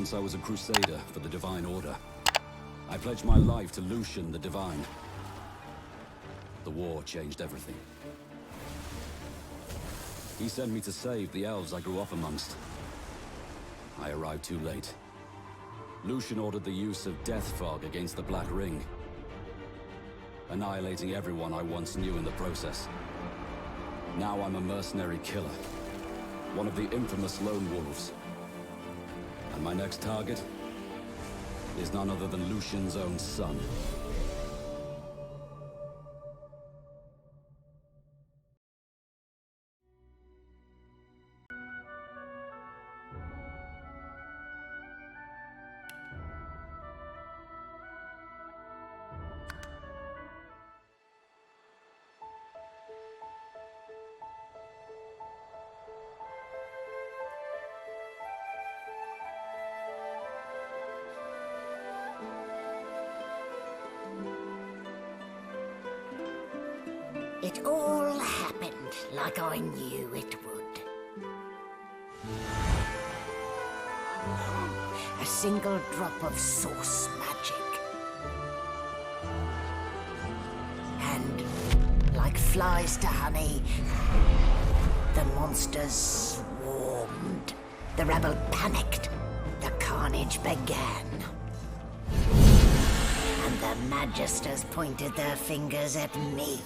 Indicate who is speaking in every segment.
Speaker 1: Once I was a crusader for the Divine Order. I pledged my life to Lucian the Divine. The war changed everything. He sent me to save the elves I grew up amongst. I arrived too late. Lucian ordered the use of death fog against the Black Ring, annihilating everyone I once knew in the process. Now I'm a mercenary killer, one of the infamous Lone Wolves. And my next target is none other than Lucian's own son.
Speaker 2: It all happened like I knew it would. A single drop of source magic. And, like flies to honey, the monsters swarmed. The rebel panicked. The carnage began. And the Magisters pointed their fingers at me.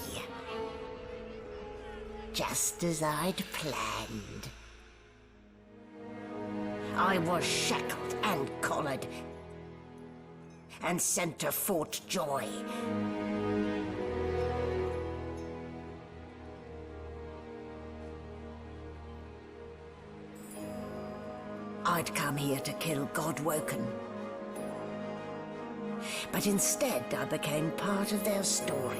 Speaker 2: Just as I'd planned. I was shackled and collared, and sent to Fort Joy. I'd come here to kill Godwoken. But instead I became part of their story.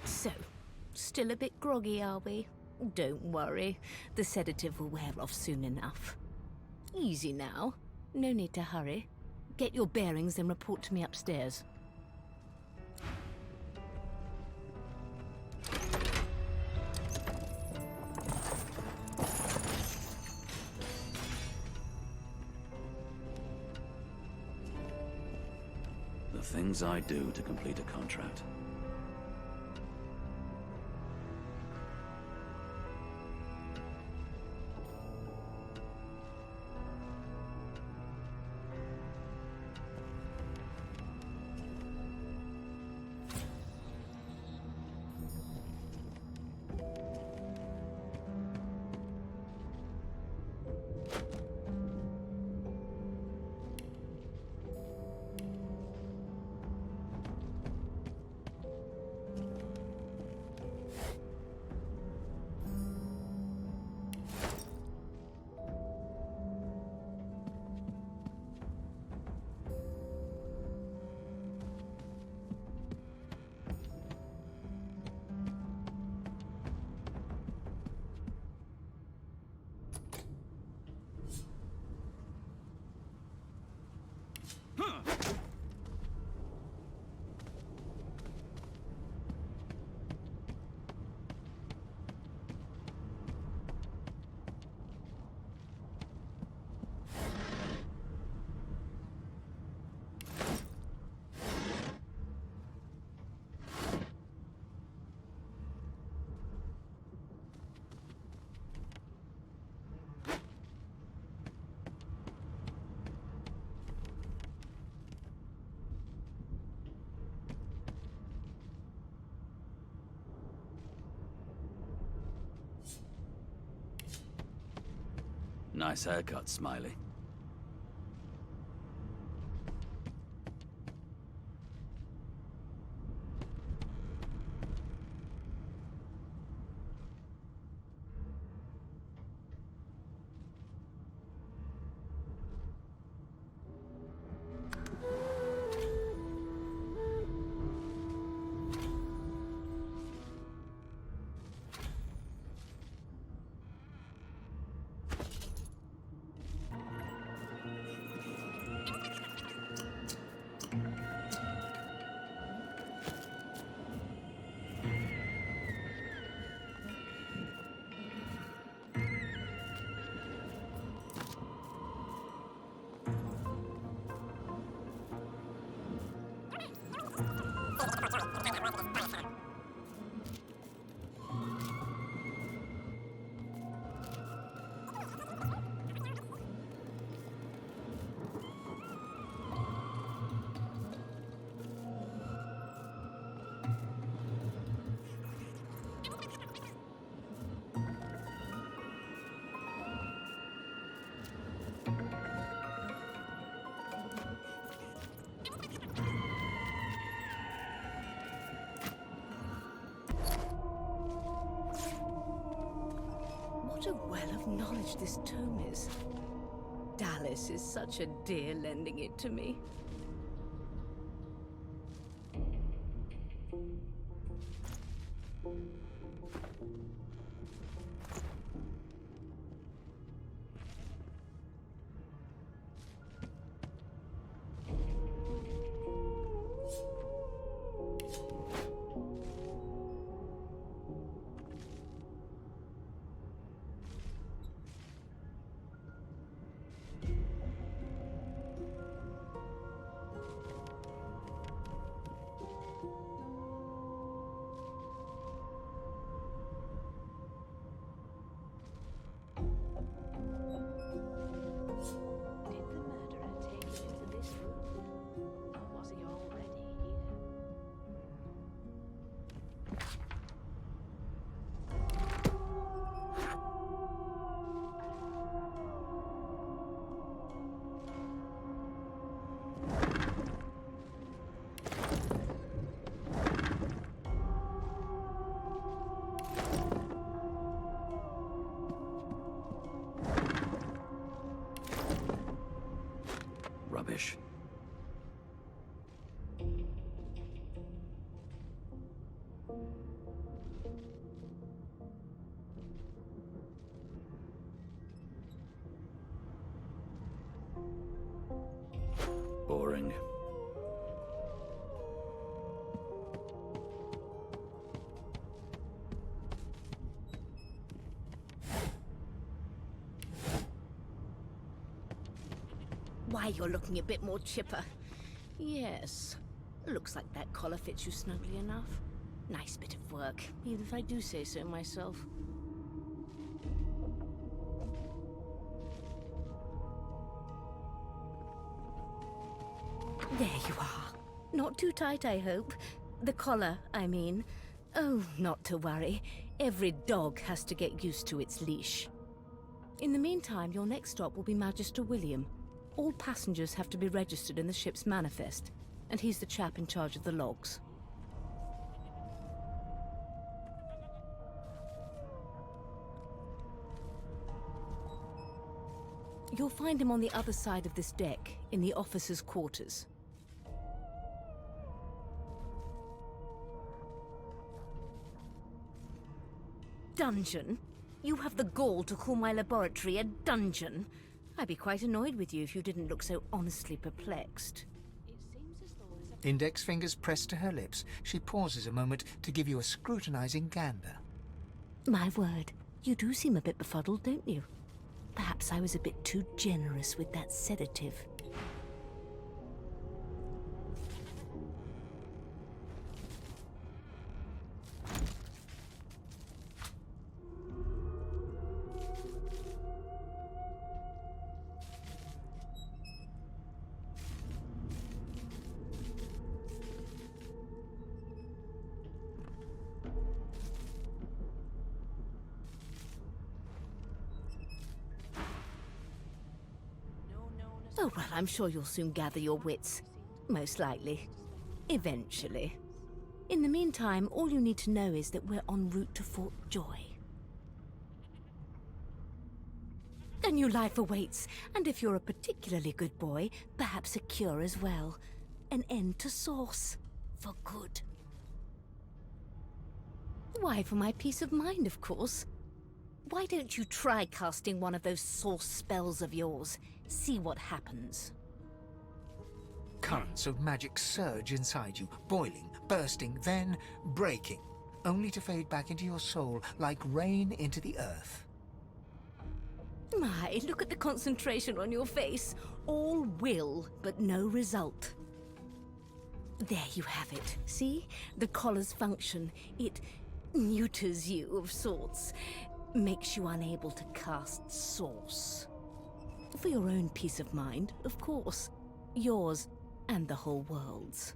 Speaker 3: So, still a bit groggy, are we? Don't worry, the sedative will wear off soon enough. Easy now, no need to hurry. Get your bearings and report to me upstairs.
Speaker 1: The things I do to complete a contract. Nice haircut, Smiley.
Speaker 3: What a well of knowledge this tome is. Dallas is such a dear lending it to me.
Speaker 1: Rubbish. Boring.
Speaker 3: Why, you're looking a bit more chipper. Yes. Looks like that collar fits you snugly enough. Nice bit of work, even if I do say so myself. There you are. Not too tight, I hope. The collar, I mean. Oh, not to worry. Every dog has to get used to its leash. In the meantime, your next stop will be Magister William. All passengers have to be registered in the ship's manifest, and he's the chap in charge of the logs. You'll find him on the other side of this deck, in the officers' quarters. Dungeon? You have the gall to call my laboratory a dungeon? I'd be quite annoyed with you if you didn't look so honestly perplexed.
Speaker 4: Index fingers pressed to her lips, she pauses a moment to give you a scrutinizing gander.
Speaker 3: My word, you do seem a bit befuddled, don't you? Perhaps I was a bit too generous with that sedative. Oh, well, I'm sure you'll soon gather your wits. Most likely. Eventually. In the meantime, all you need to know is that we're en route to Fort Joy. A new life awaits, and if you're a particularly good boy, perhaps a cure as well. An end to Source. For good. Why, for my peace of mind, of course. Why don't you try casting one of those Source spells of yours? See what happens.
Speaker 4: Currents of magic surge inside you, boiling, bursting, then breaking, only to fade back into your soul like rain into the earth.
Speaker 3: My, look at the concentration on your face. All will, but no result. There you have it. See? The collar's function. It neuters you of sorts. Makes you unable to cast Source. For your own peace of mind, of course. Yours and the whole world's.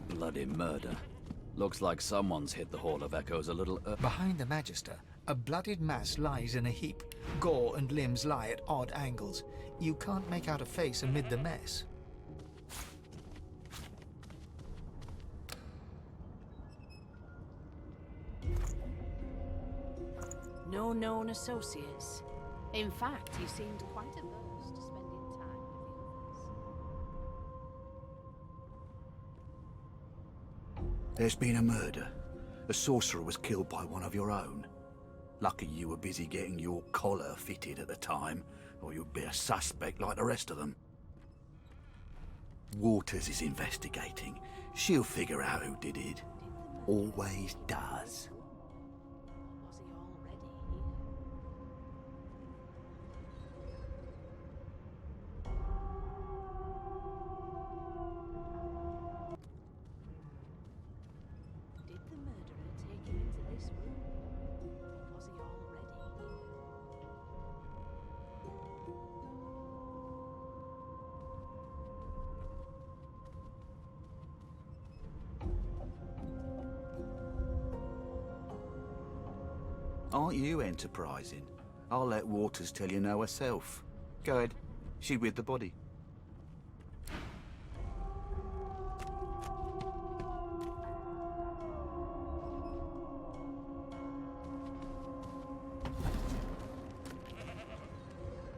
Speaker 1: Bloody murder. Looks like someone's hit the Hall of Echoes a little
Speaker 4: Behind the Magister, a bloodied mass lies in a heap. Gore and limbs lie at odd angles. You can't make out a face amid the mess.
Speaker 5: No known associates. In fact, he seemed quite averse to spending time with the others.
Speaker 6: There's been a murder. A sorcerer was killed by one of your own. Lucky you were busy getting your collar fitted at the time, or you'd be a suspect like the rest of them. Waters is investigating. She'll figure out who did it. Always does.
Speaker 5: Was he already here? Did the murderer take him into this room? Was he already here?
Speaker 6: Aren't you enterprising? I'll let Waters tell you no herself. Go ahead. She with the body.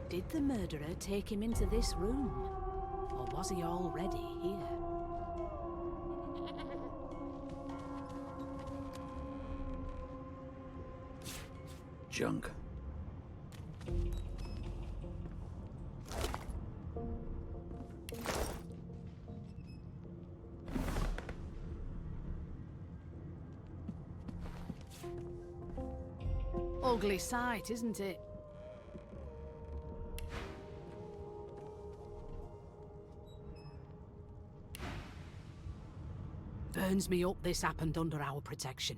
Speaker 5: Did the murderer take him into this room? Or was he already here?
Speaker 6: Junk.
Speaker 5: Ugly sight, isn't it? Burns me up this happened under our protection.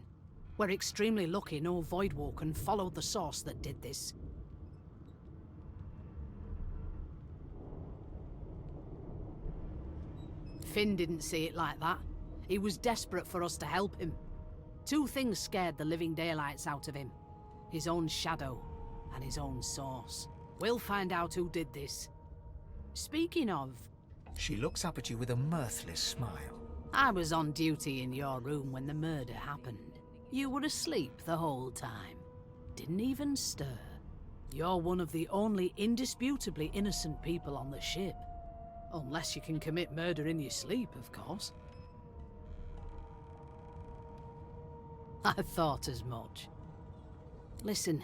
Speaker 5: We're extremely lucky no Voidwalker followed the source that did this. Finn didn't see it like that. He was desperate for us to help him. Two things scared the living daylights out of him. His own shadow and his own source. We'll find out who did this. Speaking of,
Speaker 4: She looks up at you with a mirthless smile.
Speaker 5: I was on duty in your room when the murder happened. You were asleep the whole time. Didn't even stir. You're one of the only indisputably innocent people on the ship. Unless you can commit murder in your sleep, of course. I thought as much. Listen,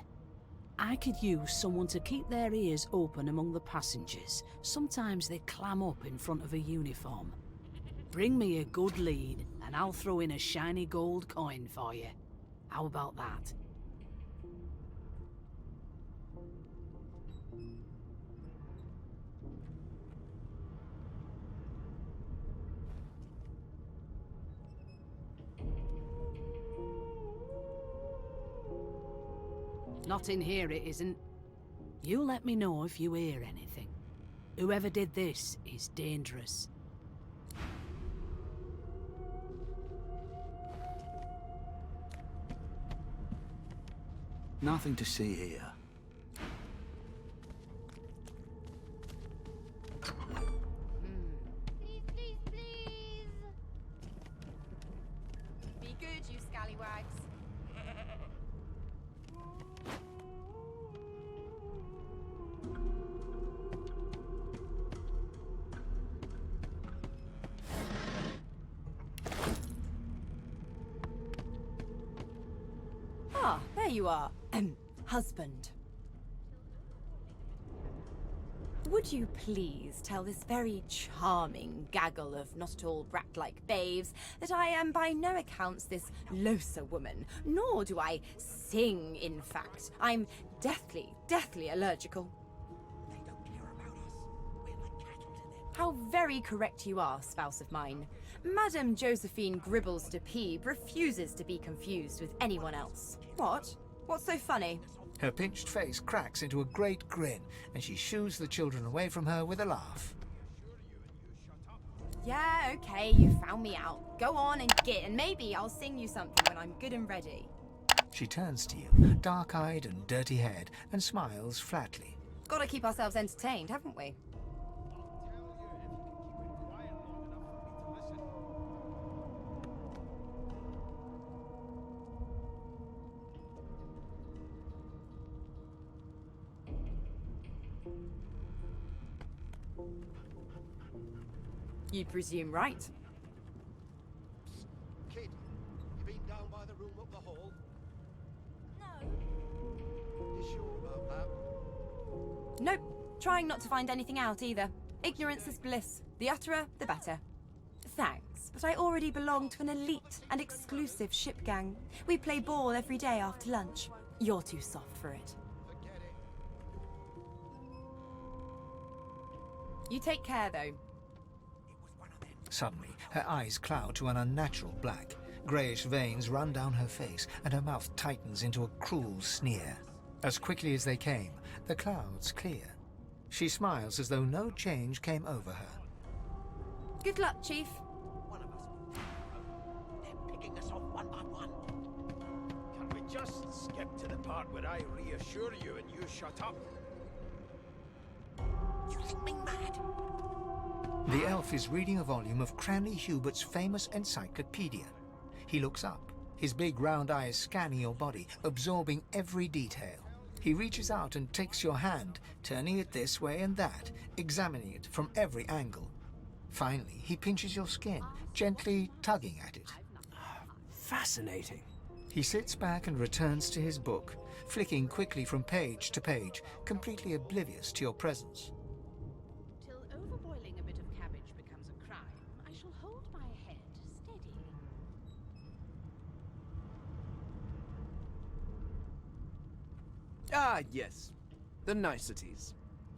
Speaker 5: I could use someone to keep their ears open among the passengers. Sometimes they clam up in front of a uniform. Bring me a good lead, and I'll throw in a shiny gold coin for you. How about that? Not in here, it isn't. You let me know if you hear anything. Whoever did this is dangerous.
Speaker 6: Nothing to see here.
Speaker 7: Please, please, please! Be good, you scallywags.
Speaker 8: Ah, there you are. Husband. Would you please tell this very charming gaggle of not-at-all brat-like babes that I am by no accounts this Losa woman, nor do I sing, in fact. I'm deathly allergical.
Speaker 2: They don't care about us. We're like cattle to them.
Speaker 8: How very correct you are, spouse of mine. Madame Josephine Gribbles de Peeb refuses to be confused with anyone else. What? What's so funny?
Speaker 4: Her pinched face cracks into a great grin, and she shoos the children away from her with a laugh.
Speaker 8: Yeah, okay, you found me out. Go on and git, and maybe I'll sing you something when I'm good and ready.
Speaker 4: She turns to you, dark-eyed and dirty-haired, and smiles flatly.
Speaker 8: Gotta keep ourselves entertained, haven't we? You presume right.
Speaker 9: Kid, you been down by the room up the hall?
Speaker 7: No.
Speaker 9: You sure about that?
Speaker 8: Nope. Trying not to find anything out either. Ignorance is bliss. The utterer, the better. Thanks, but I already belong to an elite and exclusive ship gang. We play ball every day after lunch. You're too soft for it.
Speaker 9: Forget it.
Speaker 8: You take care, though.
Speaker 4: Suddenly, her eyes cloud to an unnatural black. Greyish veins run down her face, and her mouth tightens into a cruel sneer. As quickly as they came, the clouds clear. She smiles as though no change came over her.
Speaker 8: Good luck, Chief.
Speaker 2: One of us. They're picking us off one by one.
Speaker 9: Can we just skip to the part where I reassure you and you shut up?
Speaker 2: You think me mad?
Speaker 4: The elf is reading a volume of Cranley Hubert's famous encyclopedia. He looks up, his big round eyes scanning your body, absorbing every detail. He reaches out and takes your hand, turning it this way and that, examining it from every angle. Finally, he pinches your skin, gently tugging at it.
Speaker 10: Fascinating.
Speaker 4: He sits back and returns to his book, flicking quickly from page to page, completely oblivious to your presence.
Speaker 5: Till overboiling a bit of cabbage becomes a crime, I shall hold my head steady.
Speaker 10: Ah, yes. The niceties.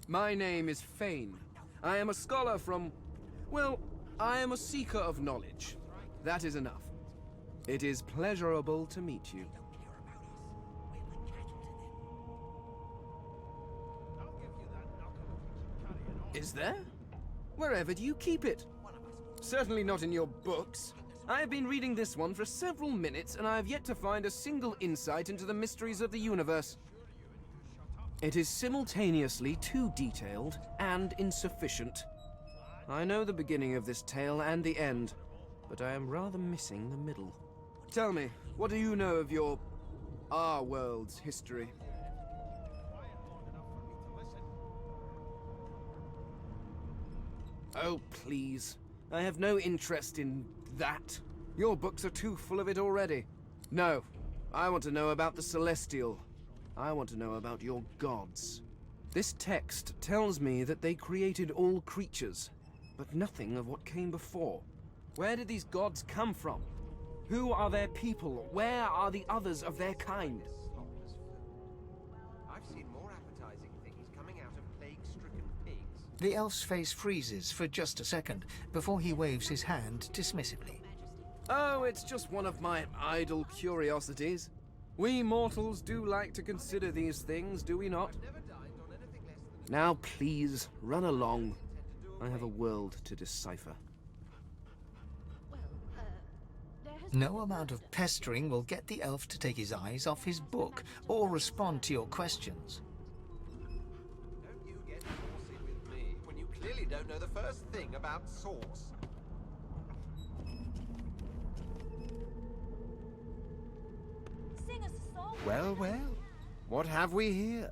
Speaker 10: My name is Fane. I am a scholar from... Well, I am a seeker of knowledge. That is enough. It is pleasurable to meet you. Is there? Wherever do you keep it? Certainly not in your books. I have been reading this one for several minutes, and I have yet to find a single insight into the mysteries of the universe. It is simultaneously too detailed and insufficient. I know the beginning of this tale and the end, but I am rather missing the middle. Tell me, what do you know of our world's history? Oh, please. I have no interest in that. Your books are too full of it already. No, I want to know about the Celestial. I want to know about your gods. This text tells me that they created all creatures, but nothing of what came before. Where did these gods come from? Who are their people? Where are the others of their kind?
Speaker 9: I've seen more appetizing things coming out of plague-stricken pigs.
Speaker 4: The elf's face freezes for just a second before he waves his hand dismissively.
Speaker 10: Oh, it's just one of my idle curiosities. We mortals do like to consider these things, do we not? Now please, run along. I have a world to decipher.
Speaker 4: No amount of pestering will get the elf to take his eyes off his book or respond to your questions.
Speaker 9: Don't you get horsey with me when you clearly don't know the first thing about sauce.
Speaker 7: Sing us a song.
Speaker 11: Well, well, what have we here?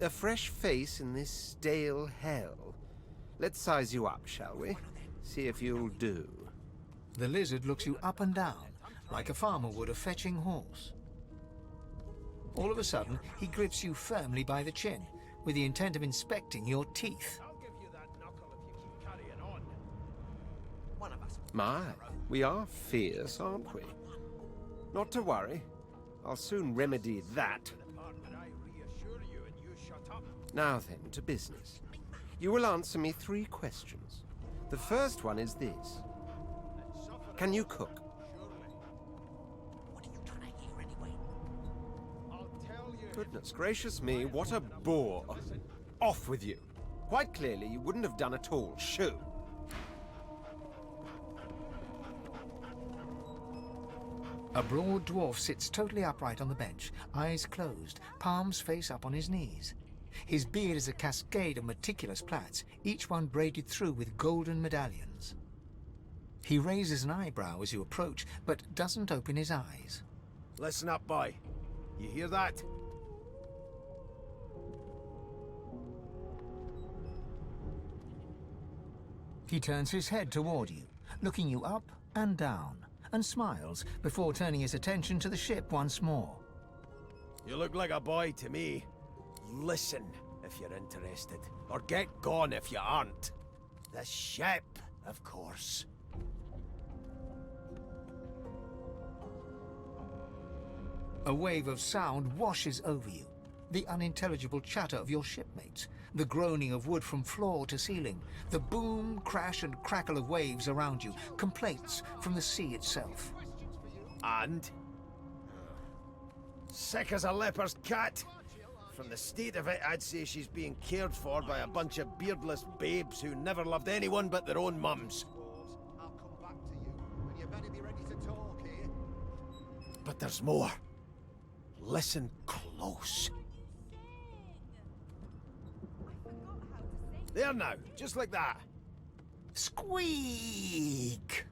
Speaker 11: A fresh face in this stale hell. Let's size you up, shall we? See if you'll do.
Speaker 4: The lizard looks you up and down, like a farmer would a fetching horse. All of a sudden, he grips you firmly by the chin, with the intent of inspecting your teeth.
Speaker 9: I'll give you that knuckle if you keep carrying on.
Speaker 11: One of us. My, we are fierce, aren't we? Not to worry. I'll soon remedy that. Now then, to business. You will answer me 3 questions. The first one is this. Can you cook?
Speaker 2: What are you trying to hear anyway?
Speaker 11: Goodness gracious me, what a bore. Off with you. Quite clearly, you wouldn't have done at all. Shoo.
Speaker 4: A broad dwarf sits totally upright on the bench, eyes closed, palms face up on his knees. His beard is a cascade of meticulous plaits, each one braided through with golden medallions. He raises an eyebrow as you approach, but doesn't open his eyes.
Speaker 9: Listen up, boy. You hear that?
Speaker 4: He turns his head toward you, looking you up and down, and smiles before turning his attention to the ship once more.
Speaker 9: You look like a boy to me. Listen if you're interested, or get gone if you aren't. The ship, of course.
Speaker 4: A wave of sound washes over you. The unintelligible chatter of your shipmates, the groaning of wood from floor to ceiling, the boom, crash and crackle of waves around you, complaints from the sea itself.
Speaker 9: And? Sick as a leper's cat. From the state of it, I'd say she's being cared for by a bunch of beardless babes who never loved anyone but their own mums.
Speaker 12: I'll come back to you, and you better be ready to talk here.
Speaker 9: But there's more. Listen close. There now, just like that.
Speaker 4: Squeak!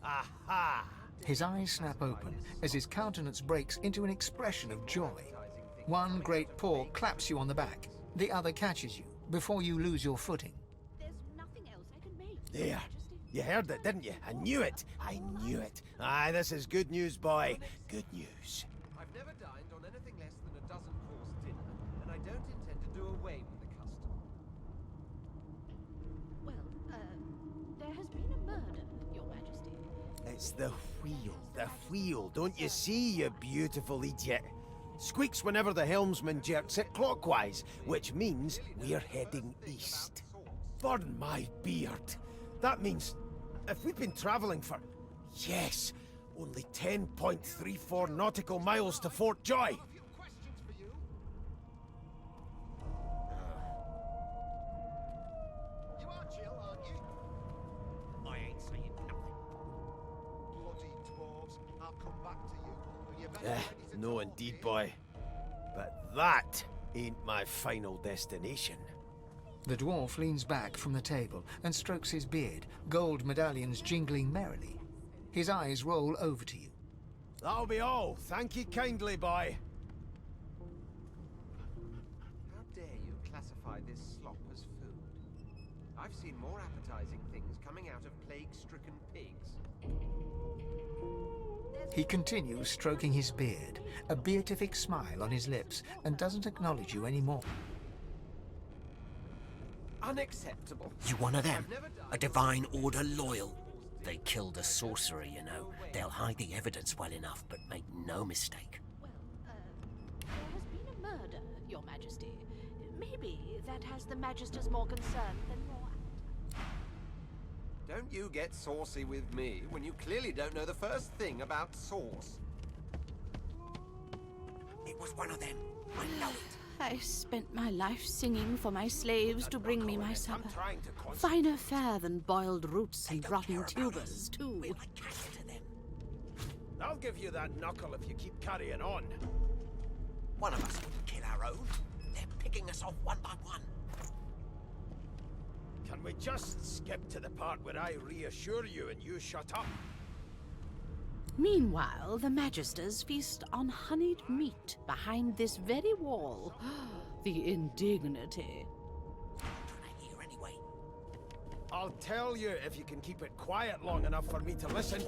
Speaker 9: Aha!
Speaker 4: His eyes snap open as his countenance breaks into an expression of joy. One great paw claps you on the back. The other catches you before you lose your footing.
Speaker 7: There's nothing else I can make.
Speaker 9: There. You heard it, didn't you? I knew it. I knew it. Aye, this is good news, boy. Good news. I've never dined on anything less than a dozen-course dinner, and I don't intend to do away with the custom.
Speaker 7: Well, there has been a murder, Your Majesty.
Speaker 9: It's the wheel. The wheel. Don't you see, you beautiful idiot? Squeaks whenever the helmsman jerks it clockwise, which means we're heading east. Burn my beard. That means if we've been traveling for, yes, only 10.34 nautical miles to Fort Joy.
Speaker 12: You are chill, aren't you?
Speaker 2: I ain't saying nothing.
Speaker 12: Bloody dwarves. I'll come back to you, and you better be ready to
Speaker 9: No
Speaker 12: talk
Speaker 9: indeed,
Speaker 12: here.
Speaker 9: boy. But that ain't my final destination.
Speaker 4: The dwarf leans back from the table and strokes his beard, gold medallions jingling merrily. His eyes roll over to you.
Speaker 9: That'll be all. Thank you kindly, boy. How dare you classify this slop as food? I've seen more appetizing things coming out of plague-stricken pigs.
Speaker 4: He continues stroking his beard, a beatific smile on his lips, and doesn't acknowledge you anymore.
Speaker 9: Unacceptable.
Speaker 2: You one of them? A Divine Order loyal? They killed a sorcerer, you know. They'll hide the evidence well enough, but make no mistake.
Speaker 7: Well, there has been a murder, Your Majesty. Maybe that has the Magisters more concerned than your appetite.
Speaker 9: Don't you get saucy with me when you clearly don't know the first thing about sauce.
Speaker 2: It was one of them. I know it.
Speaker 5: I spent my life singing for my slaves to bring me my supper.
Speaker 9: I'm trying to concentrate.
Speaker 5: Finer fare than boiled roots and rotten tubers, too.
Speaker 2: We're like cattle to them.
Speaker 9: I'll give you that knuckle if you keep carrying on.
Speaker 2: One of us wouldn't kill our own. They're picking us off one by one.
Speaker 9: Can we just skip to the part where I reassure you and you shut up?
Speaker 5: Meanwhile, the Magisters feast on honeyed meat behind this very wall. The indignity.
Speaker 2: Trying to hear anyway.
Speaker 9: I'll tell you if you can keep it quiet long enough for me to listen.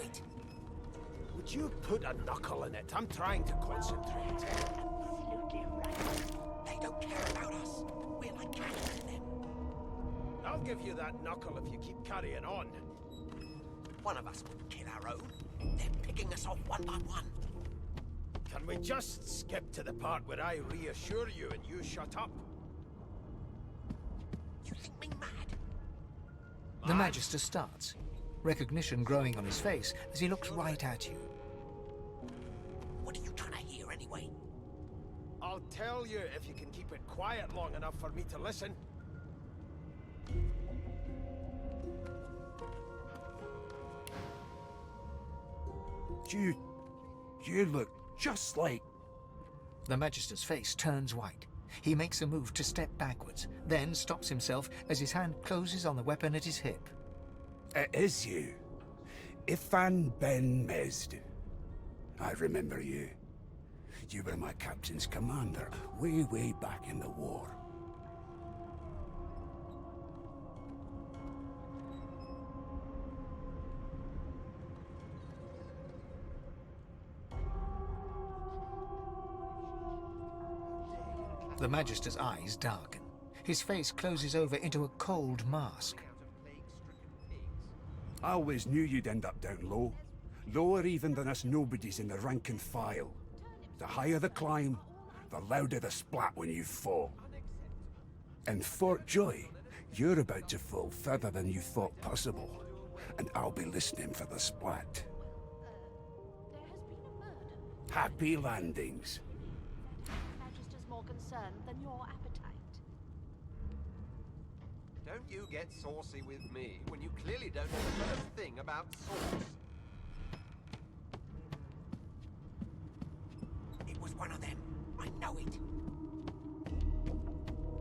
Speaker 9: it. Would you put a knuckle in it? I'm trying to concentrate.
Speaker 2: Absolutely right. They don't care about us. We're like cattle to them.
Speaker 9: I'll give you that knuckle if you keep carrying on.
Speaker 2: One of us wouldn't kill our own. They're picking us off one by one.
Speaker 9: Can we just skip to the part where I reassure you and you shut up?
Speaker 2: You think me mad?
Speaker 4: The Magister starts, recognition growing on his face as he looks right at you.
Speaker 2: What are you trying to hear anyway?
Speaker 9: I'll tell you if you can keep it quiet long enough for me to listen.
Speaker 6: You look just like...
Speaker 4: The Magister's face turns white. He makes a move to step backwards, then stops himself as his hand closes on the weapon at his hip.
Speaker 13: It is you. Ifan Ben Mesd. I remember you. You were my captain's commander way back in the war.
Speaker 4: The Magister's eyes darken. His face closes over into a cold mask.
Speaker 13: I always knew you'd end up down low. Lower even than us nobodies in the rank and file. The higher the climb, the louder the splat when you fall. And Fort Joy, you're about to fall further than you thought possible. And I'll be listening for the splat.
Speaker 7: There has been a murder.
Speaker 13: Happy landings.
Speaker 7: Magister's more concerned than your appetite.
Speaker 12: Don't you get saucy with me when you clearly don't know the first thing about sauce.
Speaker 2: It was one of them. I know it.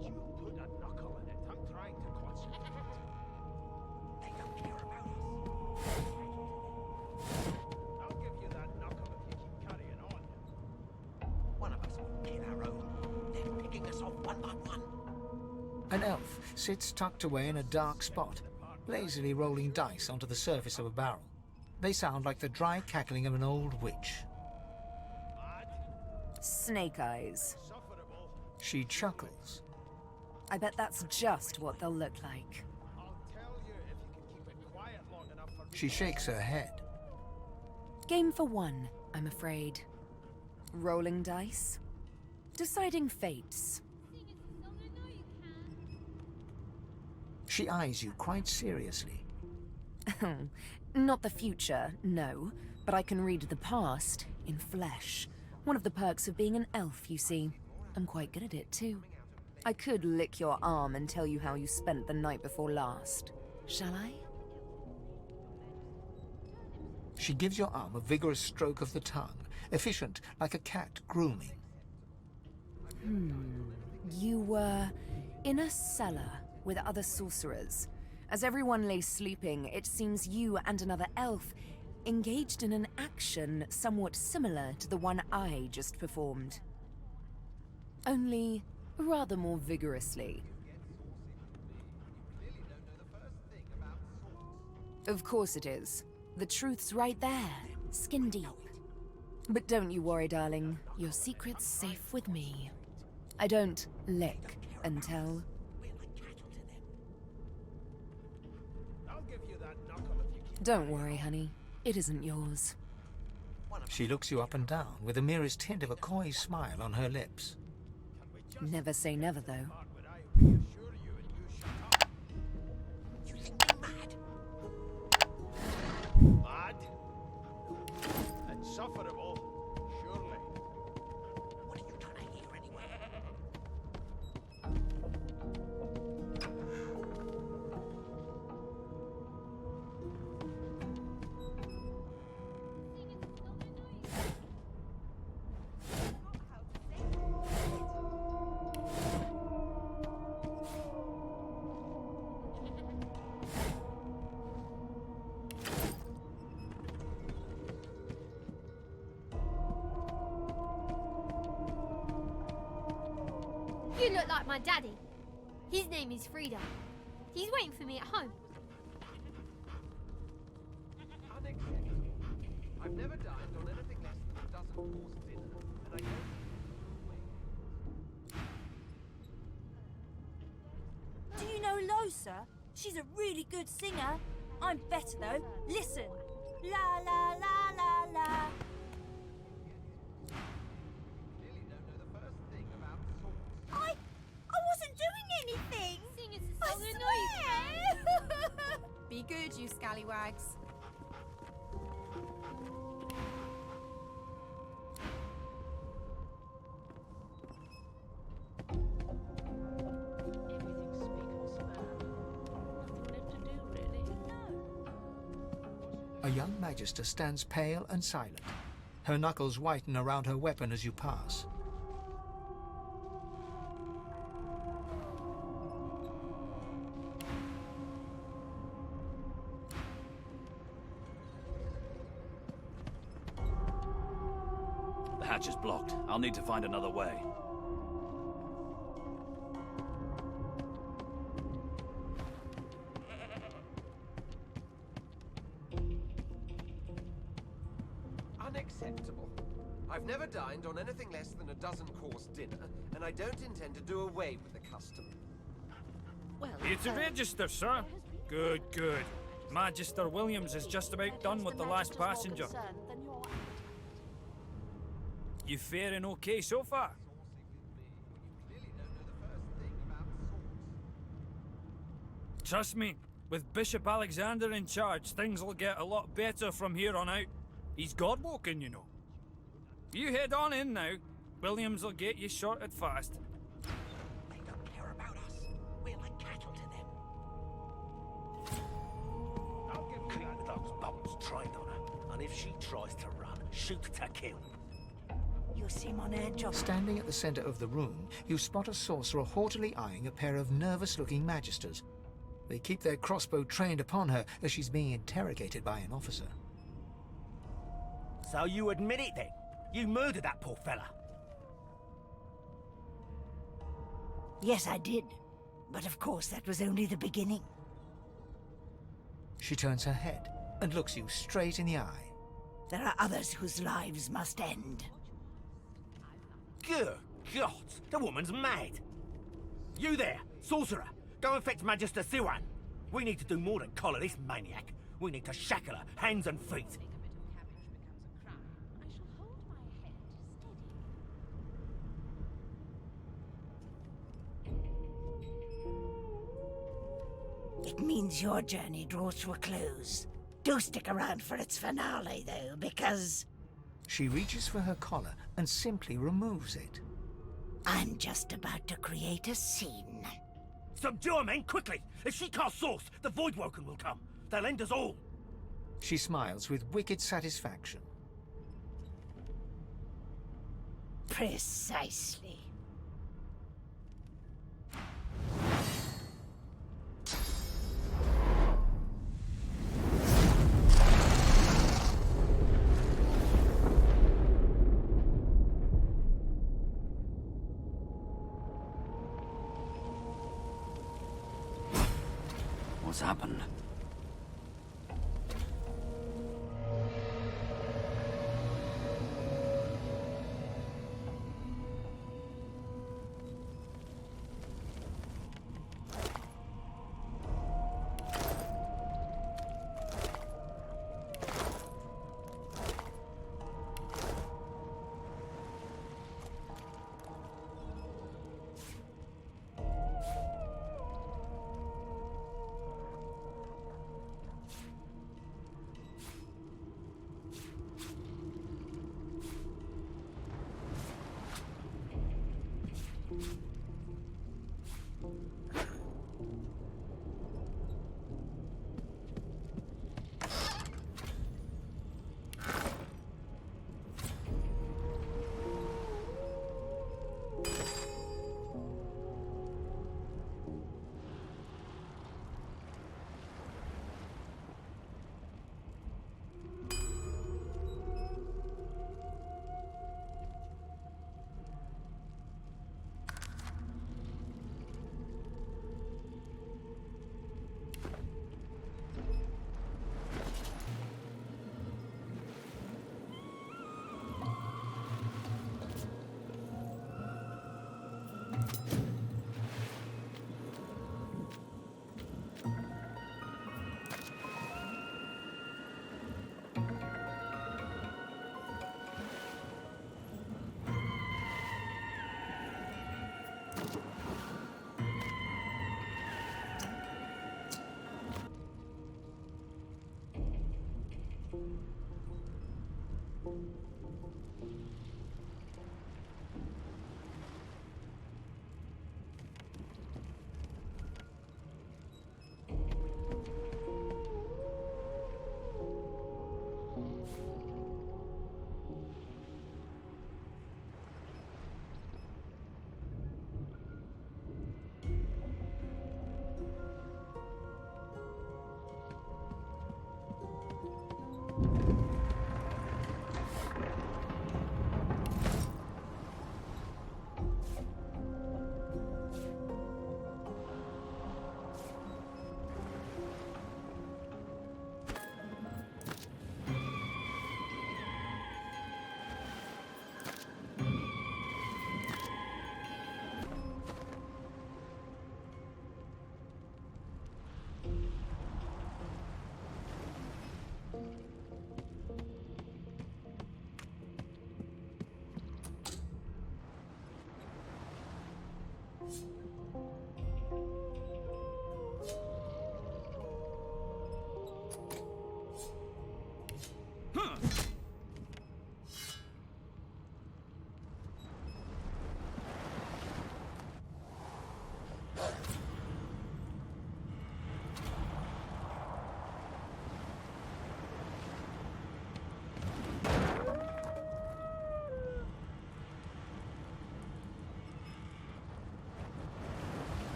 Speaker 9: You put a knuckle in it. I'm trying to concentrate.
Speaker 2: They don't care about us.
Speaker 9: I'll give you that knuckle if you keep carrying on.
Speaker 2: One of us wouldn't kill our own. They're picking us off one by one.
Speaker 4: An elf sits tucked away in a dark spot, lazily rolling dice onto the surface of a barrel. They sound like the dry cackling of an old witch.
Speaker 14: Snake eyes.
Speaker 4: She chuckles.
Speaker 14: I bet that's just what they'll look like.
Speaker 9: I'll tell you if you can keep it quiet long enough for me.
Speaker 4: She shakes her head.
Speaker 14: Game for one, I'm afraid. Rolling dice. Deciding fates.
Speaker 4: She eyes you quite seriously.
Speaker 14: Not the future, no. But I can read the past in flesh. One of the perks of being an elf, you see. I'm quite good at it, too. I could lick your arm and tell you how you spent the night before last. Shall I?
Speaker 4: She gives your arm a vigorous stroke of the tongue, efficient like a cat grooming.
Speaker 14: You were in a cellar with other sorcerers. As everyone lay sleeping, it seems you and another elf engaged in an action somewhat similar to the one I just performed. Only rather more vigorously. Of course it is. The truth's right there, skin deep. But don't you worry, darling. Your secret's safe with me. I don't lick and tell. Don't worry, honey. It isn't yours.
Speaker 4: She looks you up and down with the merest hint of a coy smile on her lips.
Speaker 14: Never say never, though.
Speaker 9: You think me mad? Mad? Insufferable, surely.
Speaker 2: What are you trying to hear anyway?
Speaker 15: You look like my daddy. His name is Frida. He's waiting for me at home.
Speaker 9: Unacceptable.
Speaker 11: never dined on anything less than a dozen-course dinner, and I don't...
Speaker 16: Do you know Losa? She's a really good singer. I'm better though. Listen. La la la la la. I wasn't doing anything.
Speaker 15: Sing us
Speaker 16: I
Speaker 15: a song and
Speaker 16: swear.
Speaker 8: Be good, you scallywags.
Speaker 4: A young magister stands pale and silent. Her knuckles whiten around her weapon as you pass.
Speaker 6: The hatch is blocked. I'll need to find another way.
Speaker 11: Unacceptable. I've never dined on anything less than a dozen-course dinner, and I don't intend to do away with the custom.
Speaker 7: Well,
Speaker 17: It's a register, sir. Good, good. Magister Williams is just about done with the last passenger. You faring okay so far? Trust me, with Bishop Alexander in charge, things will get a lot better from here on out. He's God-woken, you know. You head on in now. Williams will get you sorted fast.
Speaker 2: They don't care about us. We're like cattle to them.
Speaker 18: Keep those bolts trained on her, and if she tries to run, shoot to kill.
Speaker 16: You seem on edge.
Speaker 4: Standing at the center of the room, you spot a sorcerer haughtily eyeing a pair of nervous-looking magisters. They keep their crossbow trained upon her as she's being interrogated by an officer.
Speaker 18: So you admit it then? You murdered that poor fella?
Speaker 16: Yes, I did. But of course, that was only the beginning.
Speaker 4: She turns her head and looks you straight in the eye.
Speaker 16: There are others whose lives must end.
Speaker 18: Good God, the woman's mad. You there, sorcerer, go and fetch Magister Siwan. We need to do more than collar this maniac. We need to shackle her, hands and feet.
Speaker 16: It means your journey draws to a close. Do stick around for its finale, though, because...
Speaker 4: She reaches for her collar and simply removes it.
Speaker 16: I'm just about to create a scene.
Speaker 18: Subdue her, men, quickly! If she casts source, the Voidwoken will come. They'll end us all.
Speaker 4: She smiles with wicked satisfaction.
Speaker 16: Precisely.
Speaker 6: What's happened?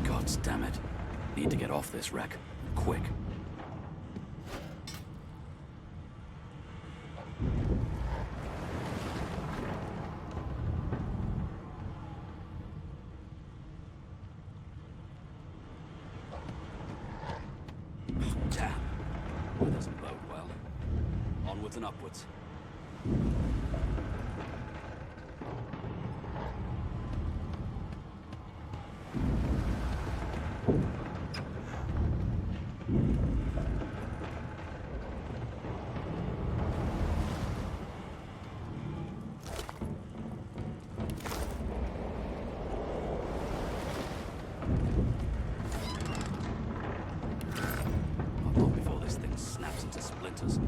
Speaker 1: Gods damn it. Need to get off this wreck. Quick. Damn. That doesn't bode well. Onwards and upwards. Not before this thing snaps into splinters.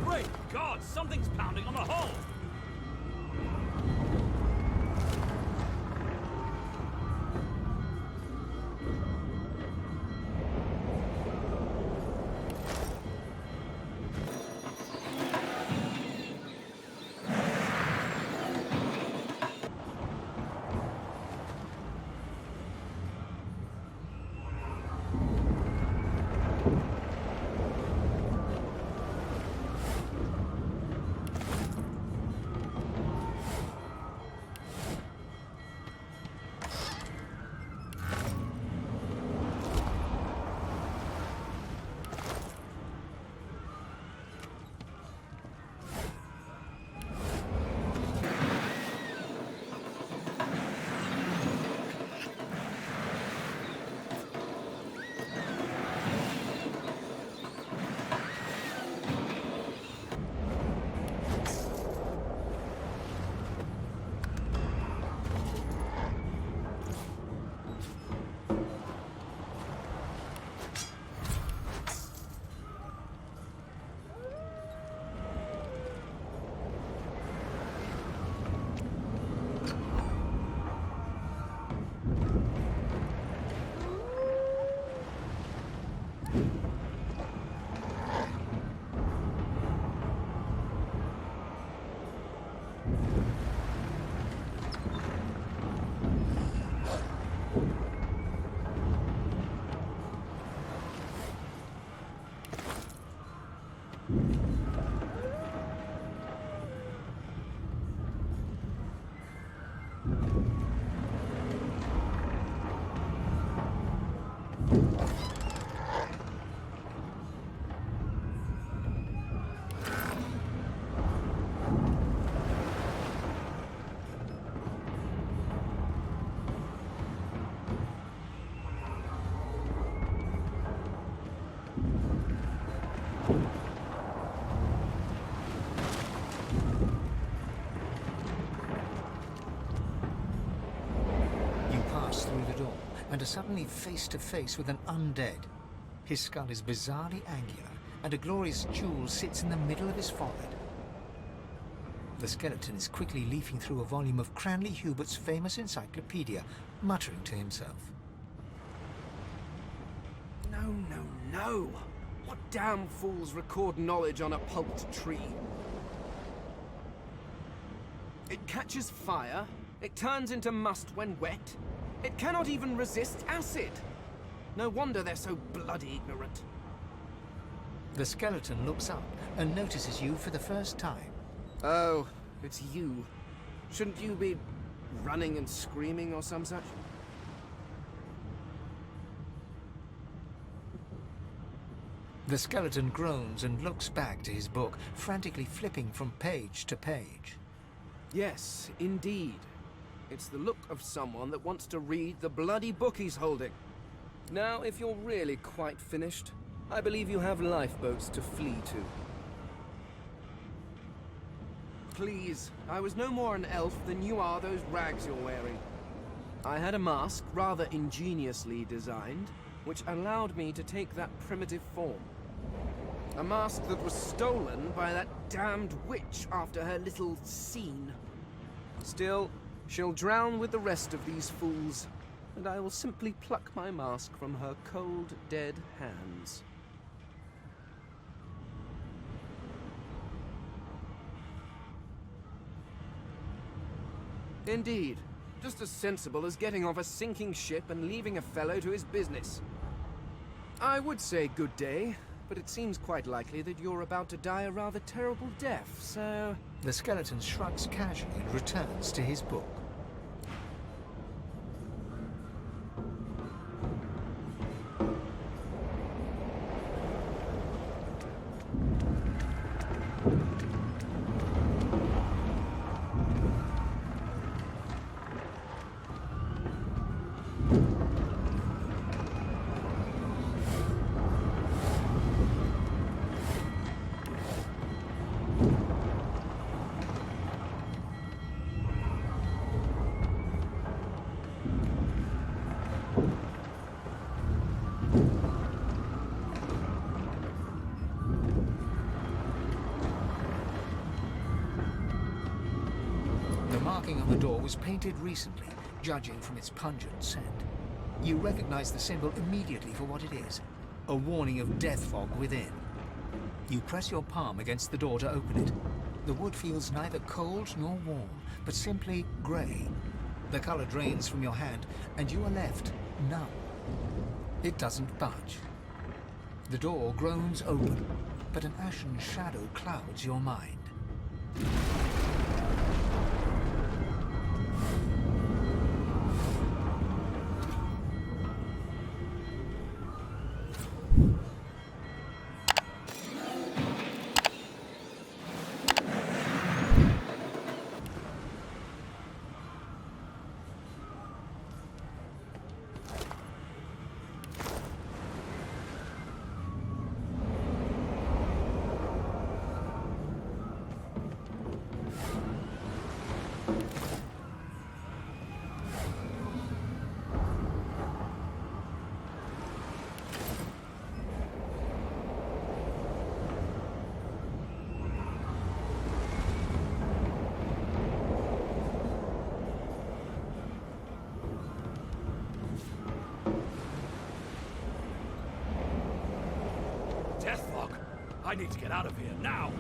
Speaker 17: Great God, something's pounding on the hull!
Speaker 4: And are suddenly face to face with an undead. His skull is bizarrely angular, and a glorious jewel sits in the middle of his forehead. The skeleton is quickly leafing through a volume of Cranley Hubert's famous encyclopedia, muttering to himself.
Speaker 10: No, no, no! What damn fools record knowledge on a pulped tree? It catches fire, it turns into must when wet, it cannot even resist acid! No wonder they're so bloody ignorant.
Speaker 4: The skeleton looks up and notices you for the first time.
Speaker 10: Oh, it's you. Shouldn't you be running and screaming or some such?
Speaker 4: The skeleton groans and looks back to his book, frantically flipping from page to page.
Speaker 10: Yes, indeed. It's the look of someone that wants to read the bloody book he's holding. Now, if you're really quite finished, I believe you have lifeboats to flee to. Please, I was no more an elf than you are those rags you're wearing. I had a mask, rather ingeniously designed, which allowed me to take that primitive form. A mask that was stolen by that damned witch after her little scene. Still, she'll drown with the rest of these fools, and I will simply pluck my mask from her cold, dead hands. Indeed. Just as sensible as getting off a sinking ship and leaving a fellow to his business. I would say good day, but it seems quite likely that you're about to die a rather terrible death, so...
Speaker 4: The skeleton shrugs casually and returns to his book. The marking on the door was painted recently, judging from its pungent scent. You recognize the symbol immediately for what it is, a warning of death fog within. You press your palm against the door to open it. The wood feels neither cold nor warm, but simply grey. The color drains from your hand, and you are left numb. It doesn't budge. The door groans open, but an ashen shadow clouds your mind.
Speaker 13: Deathlock! I need to get out of here, now!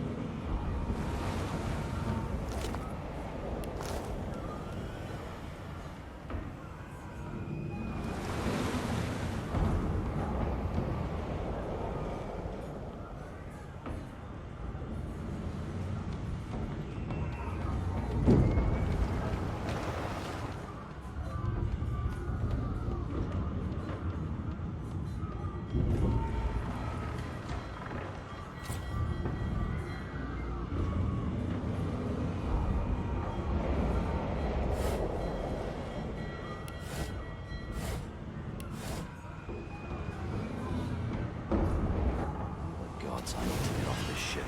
Speaker 6: I need to get off this ship.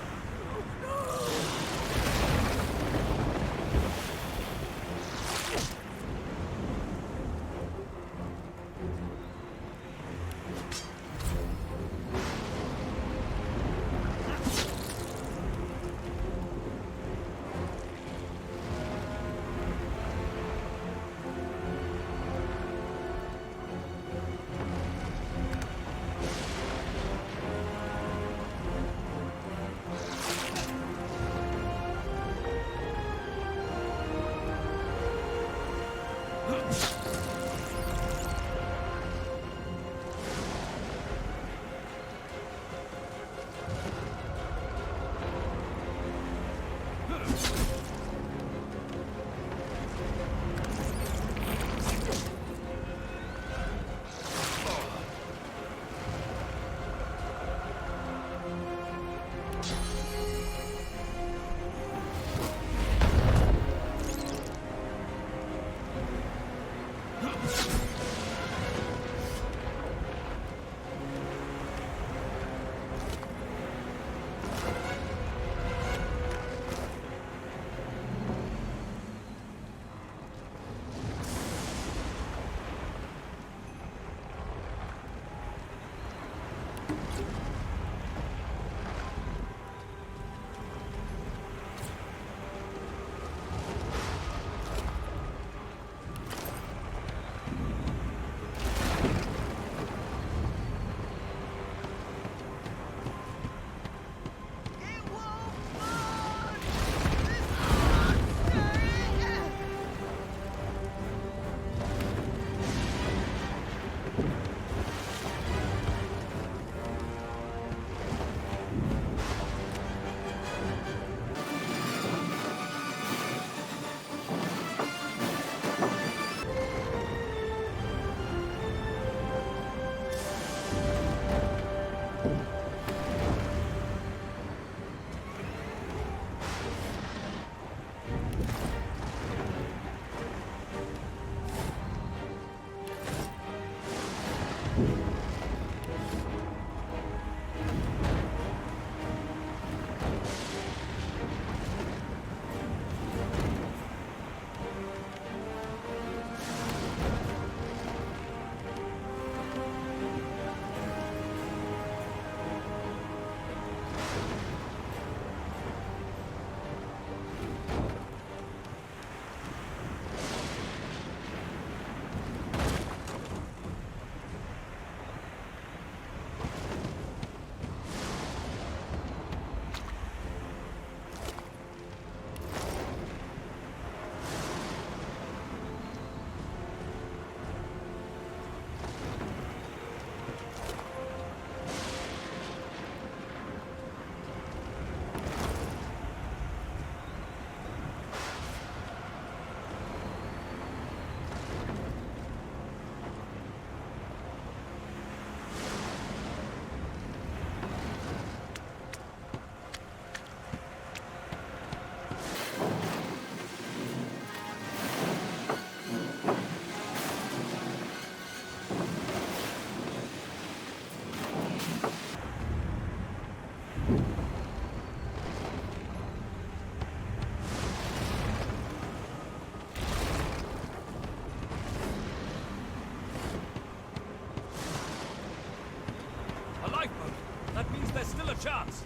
Speaker 17: A lifeboat! That means there's still a chance!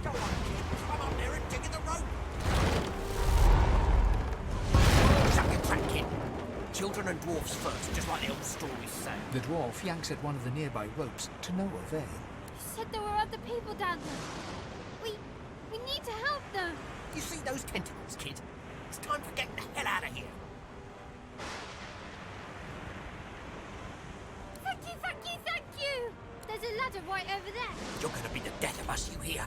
Speaker 2: Go on, kid. Come on there and dig in the rope. Shut your trap, kid. Children and dwarfs first, just like the old stories say.
Speaker 4: The dwarf yanks at one of the nearby ropes to no avail.
Speaker 15: You said there were other people down there. We need to help them.
Speaker 2: You see those tentacles, kid? It's time for getting the hell out of here.
Speaker 15: Thank you, thank you, thank you! There's a ladder right over there.
Speaker 2: You're gonna be the death of us, you hear?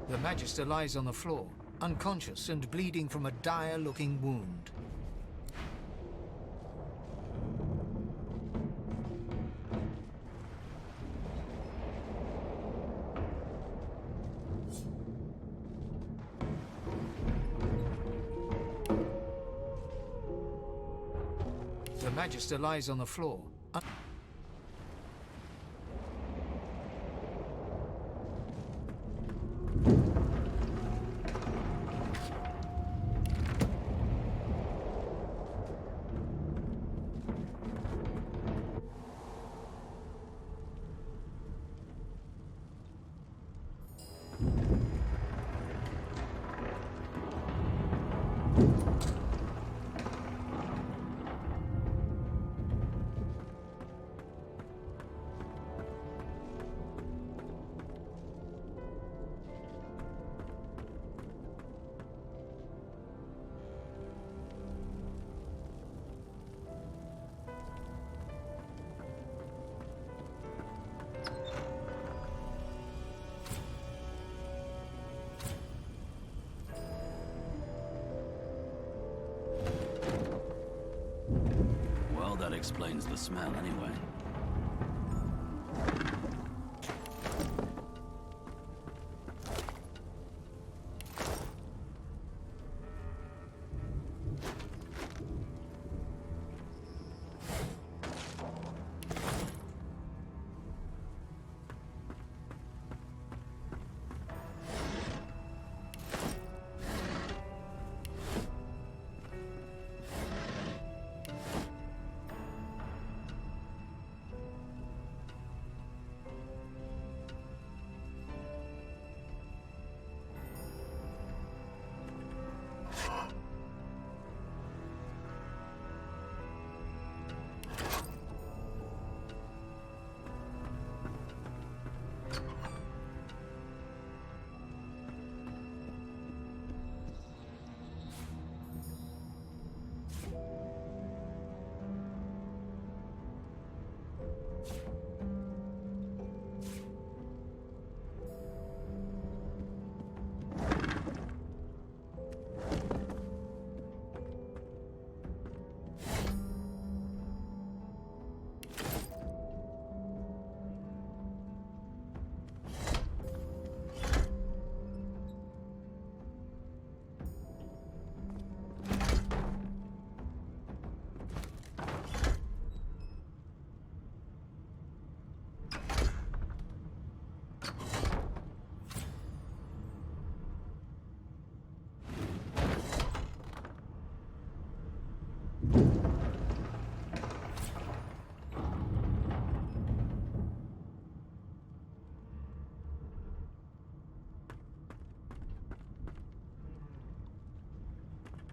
Speaker 4: The Magister lies on the floor, unconscious and bleeding from a dire-looking wound. The Magister lies on the floor.
Speaker 1: Well, that explains the smell anyway.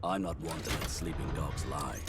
Speaker 1: I'm not one to let sleeping dogs lie.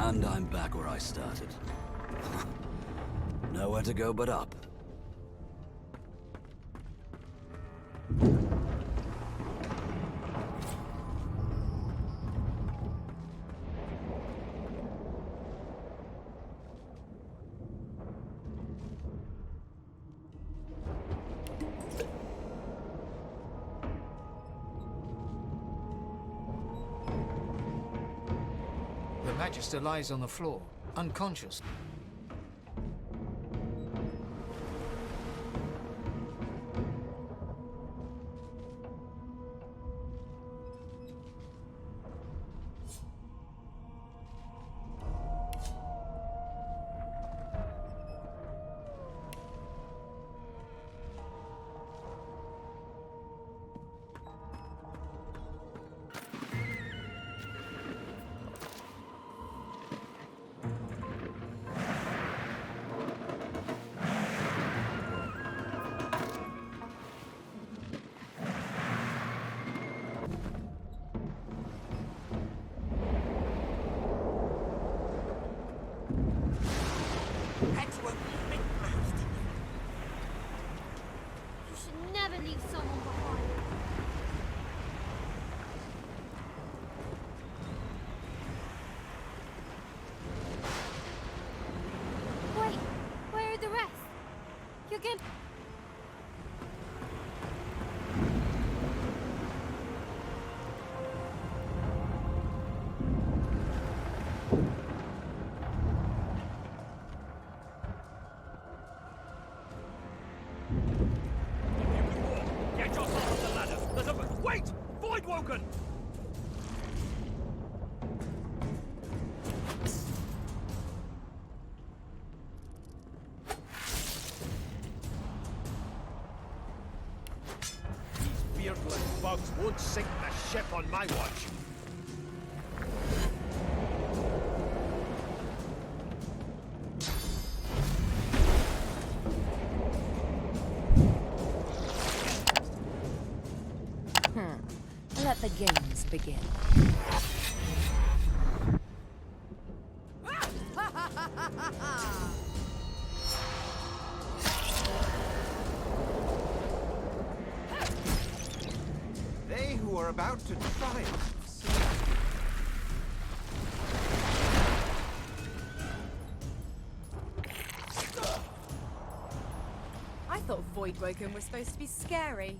Speaker 1: And I'm back where I started. Nowhere to go but up.
Speaker 4: The Magister lies on the floor, unconscious.
Speaker 15: You should never leave someone behind. Wait, where are the rest? You're good.
Speaker 18: Get yourself up the ladder! There's a... Wait! Void Woken!
Speaker 9: These beardless bugs won't sink the ship on my watch.
Speaker 14: Let the games begin.
Speaker 11: They who are about to triumph.
Speaker 8: I thought Voidwoken was supposed to be scary.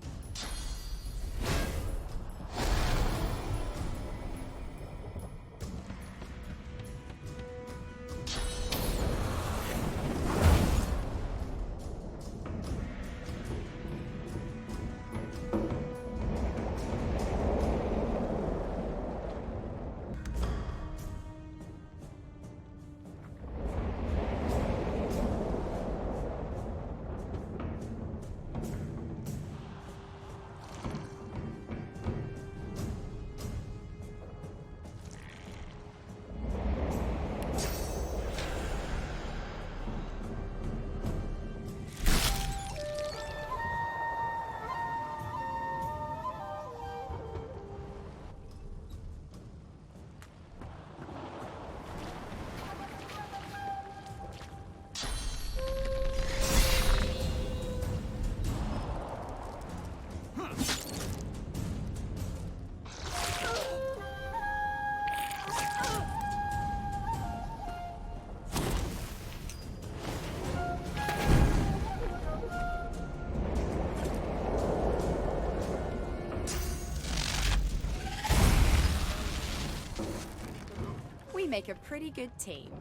Speaker 8: We make a pretty good team.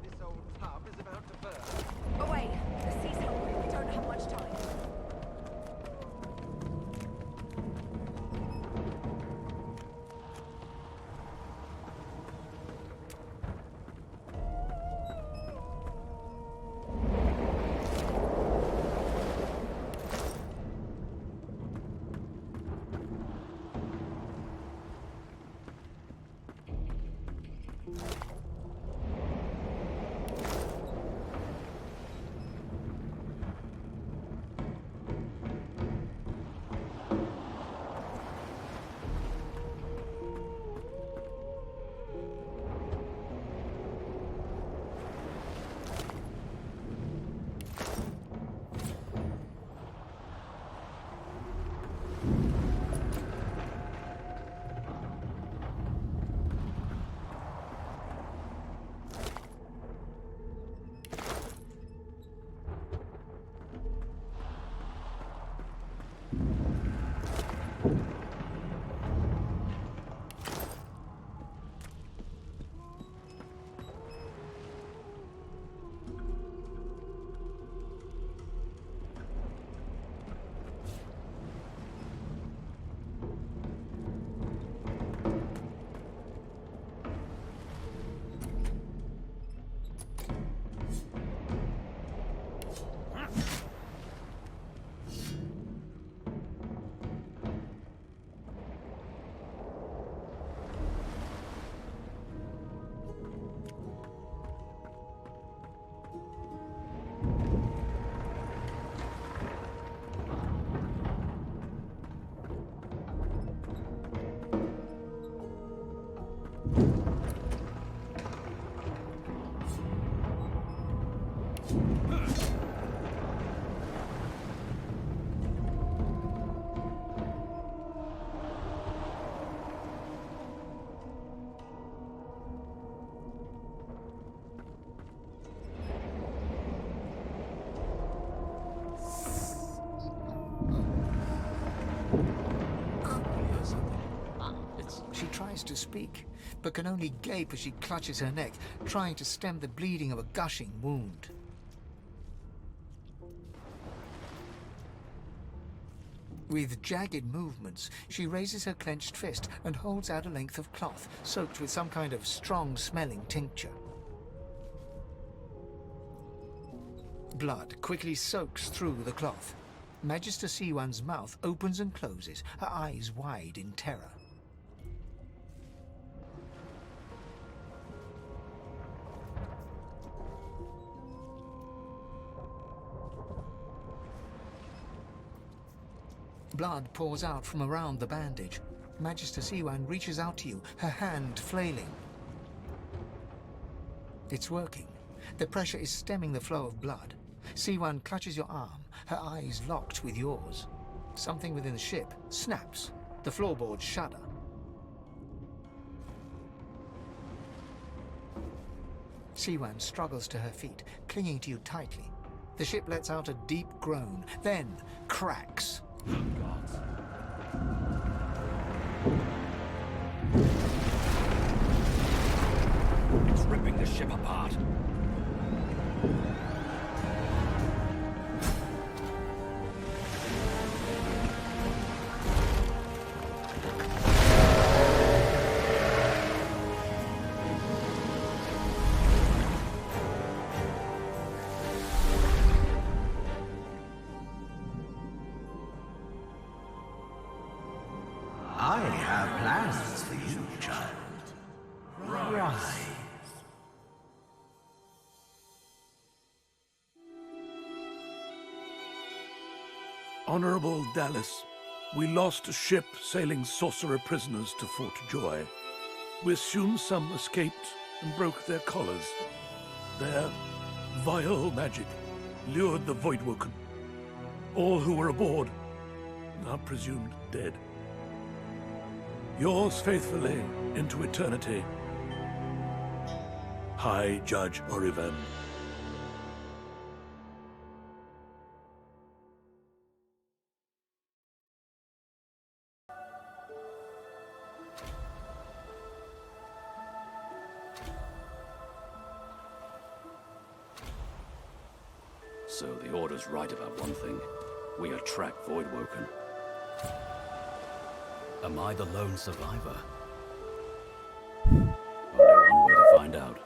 Speaker 12: This old tub is about to burst.
Speaker 14: Away! The sea's hungry. We don't have much time.
Speaker 4: tries to speak, but can only gape as she clutches her neck, trying to stem the bleeding of a gushing wound. With jagged movements, she raises her clenched fist and holds out a length of cloth, soaked with some kind of strong-smelling tincture. Blood quickly soaks through the cloth. Magister Siwan's mouth opens and closes, her eyes wide in terror. Blood pours out from around the bandage. Magister Siwan reaches out to you, her hand flailing. It's working. The pressure is stemming the flow of blood. Siwan clutches your arm, her eyes locked with yours. Something within the ship snaps. The floorboards shudder. Siwan struggles to her feet, clinging to you tightly. The ship lets out a deep groan, then cracks.
Speaker 6: It's ripping the ship apart.
Speaker 18: I have plans for you, child. Rise.
Speaker 19: Honorable Dallas, we lost a ship sailing sorcerer prisoners to Fort Joy. We assume some escaped and broke their collars. Their vile magic lured the Voidwoken. All who were aboard are presumed dead. Yours faithfully into eternity, High Judge Oriven.
Speaker 1: So the Order's right about one thing. We attract Voidwoken. Am I the lone survivor? Only one way to find out.